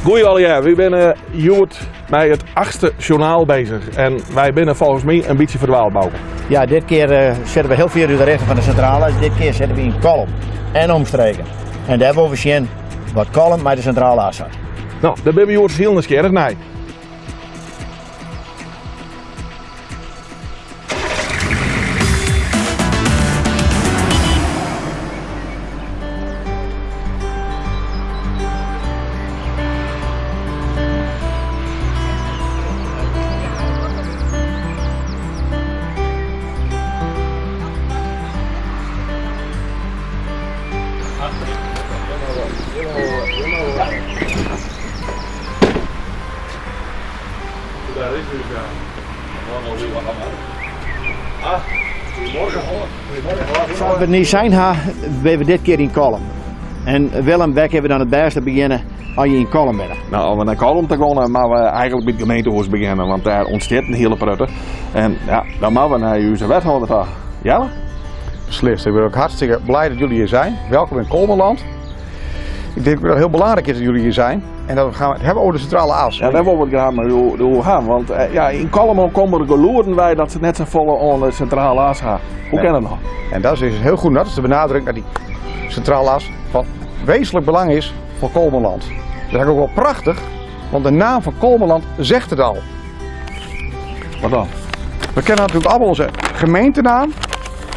Goeie alweer, we zijn met het 8e journaal bezig en wij zijn volgens mij een beetje verdwaald bouwen. Ja, dit keer zetten we heel veel uit de richting van de centrale. Dit keer zetten we in Kolm en omstreken. En daar hebben we zien wat Kolm met de centrale as had. Nou, daar ben we heel nieuwsgierig naar. Zoals we niet zijn, ben we dit keer in Kolm. En Willem, waar hebben we dan het beste beginnen als je in Kolm bent? Nou, om naar Kolm te gaan, maar we eigenlijk met het gemeentehuis beginnen, want daar ontstaat een hele prutte. En ja, dan moeten we naar onze wethouder toe. Ja? Beslist. Ik ben ook hartstikke blij dat jullie hier zijn. Welkom in Kolmerland. Ik denk dat het heel belangrijk is dat jullie hier zijn. En dat we gaan het hebben over de centrale as. Ja, daar willen we het graag maar hoe gaan. Want ja, in Kolm komen er geloeren wij dat ze net zo volle aan de centrale as gaan. Hoe kan dat nog? En dat is dus heel goed dat is de benadrukken dat die centrale as van wezenlijk belang is voor Kolmerland. Dat is eigenlijk ook wel prachtig, want de naam van Kolmerland zegt het al. Wat dan? We kennen natuurlijk allemaal onze gemeentenaam.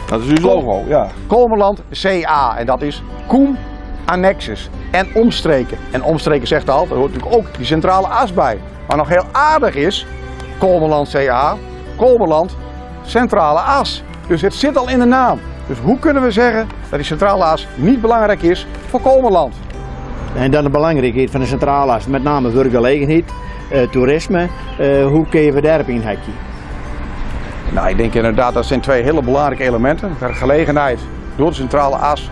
Dat is uw logo, ja. Kolmerland CA en dat is Koem Annexes en omstreken. En omstreken zegt al, er hoort natuurlijk ook die centrale as bij. Maar nog heel aardig is, Kolmerland CA, Kolmerland centrale as. Dus het zit al in de naam. Dus hoe kunnen we zeggen dat die centrale as niet belangrijk is voor Kolmerland? En dan de belangrijkheid van de centrale as, met name werkgelegenheid, toerisme. Hoe kun je we daarop inhakken? Nou, ik denk inderdaad dat zijn twee hele belangrijke elementen. Werkgelegenheid door de centrale as.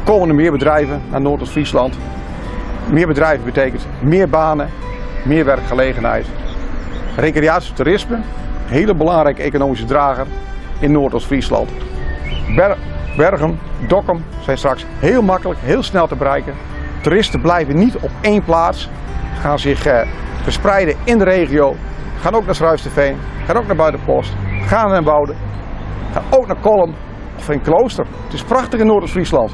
Komen er meer bedrijven naar Noordoost-Friesland. Meer bedrijven betekent meer banen, meer werkgelegenheid. Recreatie en toerisme, hele belangrijke economische drager in Noordoost-Friesland. Bergen, Dokkum zijn straks heel makkelijk, heel snel te bereiken. Toeristen blijven niet op één plaats, gaan zich verspreiden in de regio. Gaan ook naar Schruisterveen, gaan ook naar Buitenpost, gaan naar Wouden, gaan ook naar Kolm of in Klooster. Het is prachtig in Noordoost-Friesland.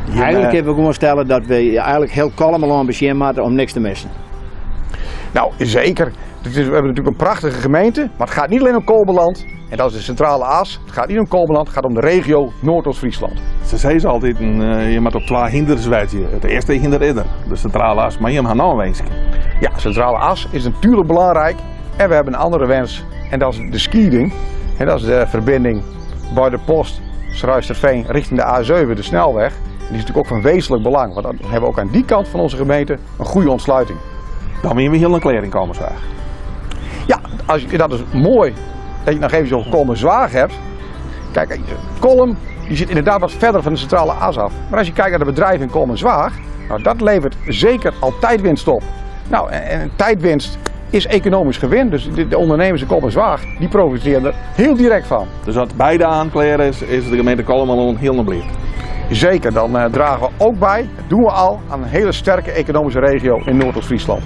Eigenlijk kunnen we gewoon stellen dat we eigenlijk heel Kolmerland beginnen maken om niks te missen. Nou, zeker. We hebben natuurlijk een prachtige gemeente, maar het gaat niet alleen om Kolmerland. En dat is de centrale as. Het gaat niet om Kolmerland, het gaat om de regio Noordoost-Friesland. Ze zeggen altijd, je moet op twee hinders wijzen. Het eerste hinder is er, de centrale as, maar je hebt nog een wens. Ja, de centrale as is natuurlijk belangrijk. En we hebben een andere wens en dat is de skieding. En dat is de verbinding Buitenpost, Schruisterveen richting de A7, de snelweg. En die is natuurlijk ook van wezenlijk belang, want dan hebben we ook aan die kant van onze gemeente een goede ontsluiting. Dan moet je weer heel een klering komen, zeg. Ja, dat is mooi dat je nog even zo'n Kolmerzwaag hebt. Kijk, Kolm die zit inderdaad wat verder van de centrale as af. Maar als je kijkt naar de bedrijven in Kolmerzwaag, nou, dat levert zeker al tijdwinst op. Nou, en tijdwinst is economisch gewin, dus de ondernemers in Kolmerzwaag die profiteren er heel direct van. Dus wat beide aankleren is de gemeente Kolmerland heel nobel. Zeker, dan dragen we ook bij, dat doen we al, aan een hele sterke economische regio in Noordoost-Friesland.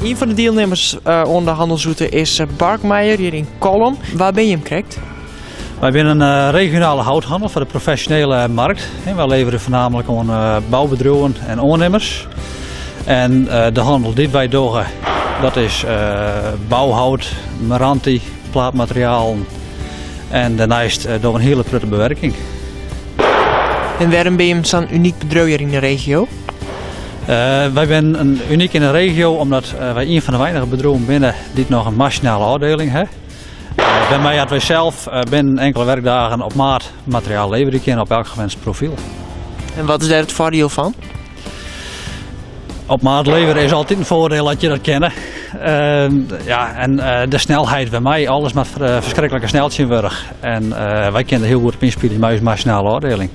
Een van de deelnemers aan de handelsroute is Barkmeijer hier in Kolm. Waar ben je hem krijgt? Wij zijn een regionale houthandel voor de professionele markt. Wij leveren voornamelijk aan bouwbedrijven en ondernemers. En de handel die wij doen, dat is bouwhout, meranti, plaatmateriaal en daarnaast door een hele prutte bewerking. En waarom ben je zo'n uniek bedrijf hier in de regio? Wij zijn uniek in de regio omdat wij een van de weinige bedrijven binnen die nog een nationale afdeling hebben. Bij mij hadden wij zelf binnen enkele werkdagen op maat materiaal leveren kunnen op elk gewenst profiel. En wat is daar het voordeel van? Op maat leveren is altijd een voordeel dat je dat kennen. De snelheid bij mij, alles met verschrikkelijke sneltje weg. En wij kennen heel goed op inspelen met een snelle afdeling.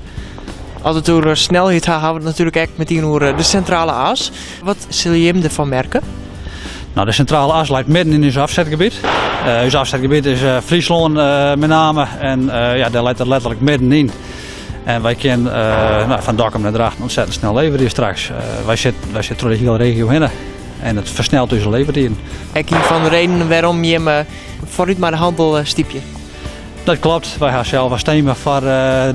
Als het over snelheid gaat, hebben we het natuurlijk echt meteen over de centrale as. Wat zul je hem ervan merken? Nou, de centrale as ligt midden in ons afzetgebied. Ons afzetgebied is Friesland met name en daar ligt er letterlijk middenin. En wij kunnen van Dokkum naar Drachten ontzettend snel leveren hier straks. Wij zitten door de hele regio heen en het versnelt dus leveren. Kijk hier van de redenen waarom je hem vooruit maar de handel stiepje. Dat klopt. Wij gaan zelf als thema voor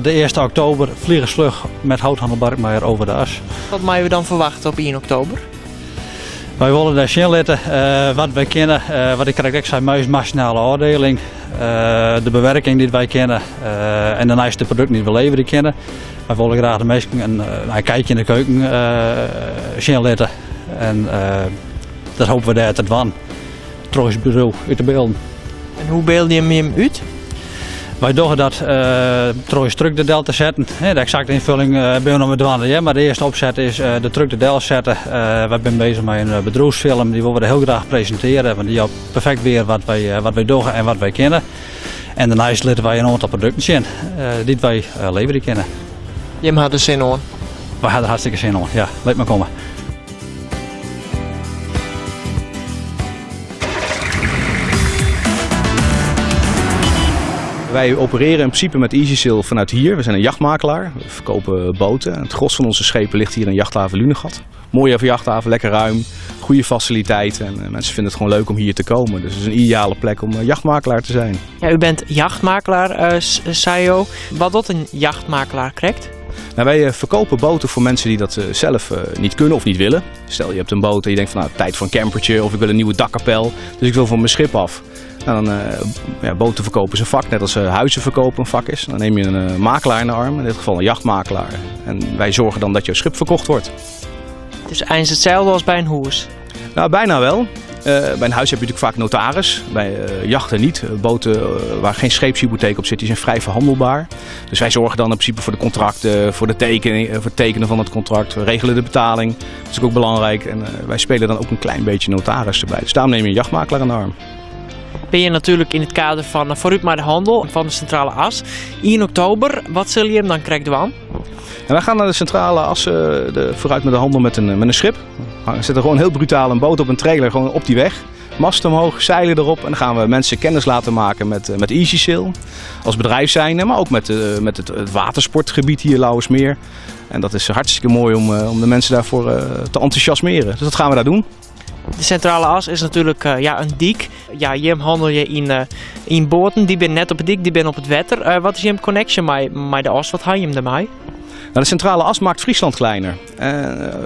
de 1 oktober vliegensvlug met houthandel Barkmeijer over de as. Wat mogen we dan verwachten op 1 oktober? Wij willen daar zien laten wat wij kennen, wat ik krijg zijn nationale afdeling, de bewerking die wij kennen en de nieuwste producten die we leveren kennen. Wij willen graag de mensen een kijkje in de keuken zien laten en dat hopen we daar te doen. Trouwens bureau uit de beelden. En hoe beeld je hem uit? Wij doen dat trouwens truck de del te zetten. De exacte invulling ben we nog met doen. Ja, maar de eerste opzet is de truck de del zetten. We zijn bezig met een bedrijfsfilm. Die willen we heel graag presenteren. Want die heeft perfect weer wat wij doen en wat wij kennen. En daarnaast laten wij een aantal producten zien die wij leveren kennen. Je had er zin in. Wij hadden er hartstikke zin in. Ja, laat maar komen. Wij opereren in principe met EasySail vanuit hier. We zijn een jachtmakelaar. We verkopen boten. Het gros van onze schepen ligt hier in jachthaven Lunegat. Mooie jachthaven, lekker ruim, goede faciliteiten. En mensen vinden het gewoon leuk om hier te komen. Dus het is een ideale plek om jachtmakelaar te zijn. Ja, u bent jachtmakelaar, Sayo. Wat doet een jachtmakelaar krijgt? Nou, wij verkopen boten voor mensen die dat zelf niet kunnen of niet willen. Stel je hebt een boot en je denkt van tijd voor een campertje of ik wil een nieuwe dakkapel. Dus ik wil van mijn schip af. Nou, dan, boten verkopen is een vak, net als huizen verkopen een vak is. Dan neem je een makelaar in de arm, in dit geval een jachtmakelaar. En wij zorgen dan dat jouw schip verkocht wordt. Het is eigenlijk hetzelfde als bij een huis? Nou, bijna wel. Bij een huis heb je natuurlijk vaak notaris, bij jachten niet. Boten waar geen scheepshypotheek op zit, die zijn vrij verhandelbaar. Dus wij zorgen dan in principe voor de contracten, voor het tekenen van het contract. We regelen de betaling, dat is ook belangrijk. En wij spelen dan ook een klein beetje notaris erbij. Dus daarom neem je een jachtmakelaar in de arm. Ben je natuurlijk in het kader van vooruit maar de handel van de centrale as. 1 oktober, wat zul je hem dan krijgen aan? En wij gaan naar de centrale as vooruit met de handel met een schip. We zetten gewoon heel brutaal een boot op een trailer gewoon op die weg. Mast omhoog, zeilen erop en dan gaan we mensen kennis laten maken met EasySail. Als bedrijf zijn, maar ook met het watersportgebied hier Lauwersmeer. En dat is hartstikke mooi om de mensen daarvoor te enthousiasmeren. Dus dat gaan we daar doen. De centrale as is natuurlijk een dik. Ja, hier handel je in boten, die ben net op het dik, die ben op het water. Wat is je connection met de as? Wat haal je hem daarmee? Nou, de centrale as maakt Friesland kleiner.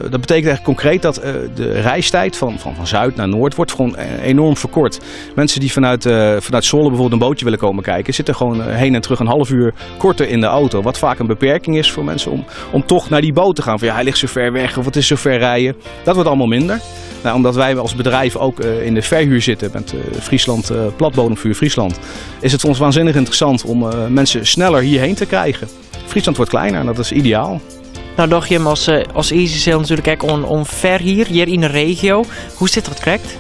Dat betekent eigenlijk concreet dat de reistijd van zuid naar noord wordt gewoon enorm verkort. Mensen die vanuit Zwolle bijvoorbeeld een bootje willen komen kijken, zitten gewoon heen en terug een half uur korter in de auto. Wat vaak een beperking is voor mensen om toch naar die boot te gaan. Van ja, hij ligt zo ver weg of het is zo ver rijden. Dat wordt allemaal minder. Nou, omdat wij als bedrijf ook in de verhuur zitten met Friesland, Platbodemvuur Friesland, is het voor ons waanzinnig interessant om mensen sneller hierheen te krijgen. Friesland wordt kleiner en dat is ideaal. Nou, dacht je hem als EasySail natuurlijk ook om ver hier in de regio. Hoe zit dat correct?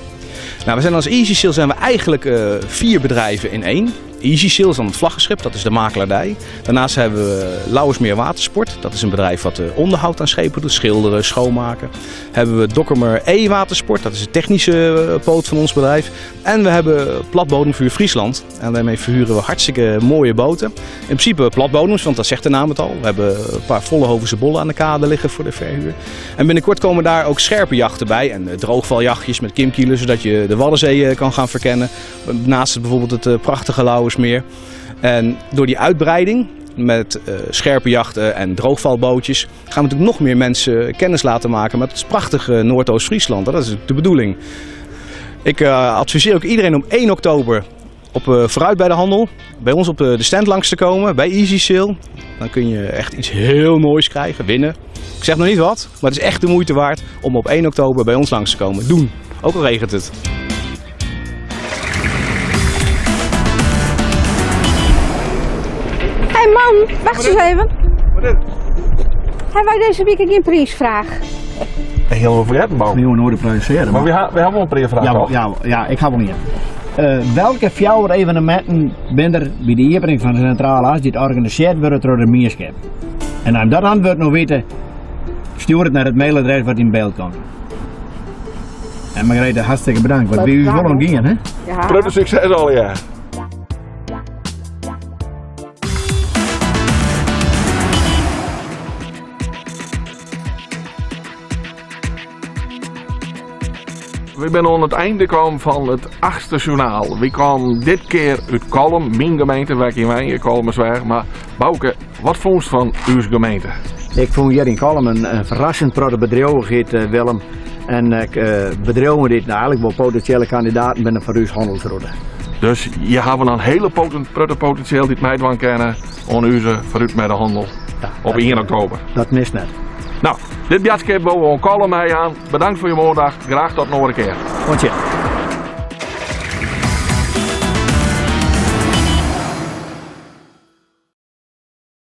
Nou, we zijn als EasySail zijn we eigenlijk 4 bedrijven in 1. EasySail is dan het vlaggenschip, dat is de makelaardij. Daarnaast hebben we Lauwersmeer Watersport, dat is een bedrijf wat onderhoud aan schepen doet, schilderen, schoonmaken. Hebben we Dokkumer Watersport, dat is de technische poot van ons bedrijf. En we hebben Platbodemvuur Friesland en daarmee verhuren we hartstikke mooie boten. In principe platbodems, want dat zegt de naam het al. We hebben een paar Vollenhovense bollen aan de kade liggen voor de verhuur. En binnenkort komen daar ook scherpe jachten bij en droogvaljachtjes met kimkielen, zodat je de Waddenzee kan gaan verkennen. Naast bijvoorbeeld het prachtige Lauwersmeer. En door die uitbreiding met scherpe jachten en droogvalbootjes gaan we natuurlijk nog meer mensen kennis laten maken met het prachtige Noordoost-Friesland. Dat is de bedoeling. Ik adviseer ook iedereen om 1 oktober vooruit bij de handel, bij ons op de stand langs te komen, bij EasySail. Dan kun je echt iets heel moois krijgen, winnen. Ik zeg nog niet wat, maar het is echt de moeite waard om op 1 oktober bij ons langs te komen. Doen, ook al regent het. Hé man, wacht eens even. Wat is het? Hebben wij deze week geen prijsvraag? Heel vergeten, Bouw. We moeten nooit produceren. Maar we hebben wel een prijsvraag. Ja, ik ga wel niet. Welke fjouwer evenementen zijn er bij de opening van de Centrale As die georganiseerd worden door de Mierschap? En als je dat antwoord nog weten, stuur het naar het mailadres wat in beeld komt. En Margrethe, hartstikke bedankt. Want we u wel nog gaan, hè? Ja. Grote succes al, ja. We zijn aan het einde gekomen van het 8e journaal. We komen dit keer uit Kolm, mijn gemeente, waar ik in mijn Kolmersweg. Maar Bouke, wat vond je van uw gemeente? Ik vond hier in Kolm een verrassend grote bedrijvigheid, Willem. En bedrijven die eigenlijk wel potentiële kandidaten binnen voor uw handelsroute. Dus je hebt een hele potentieel die het meidwan kennen aan u vooruit met de handel op 1 oktober. Dat mist net. Nou, dit bjatskip boven Kolm mee aan. Bedankt voor je moordag. Graag tot nog een keer. Want je.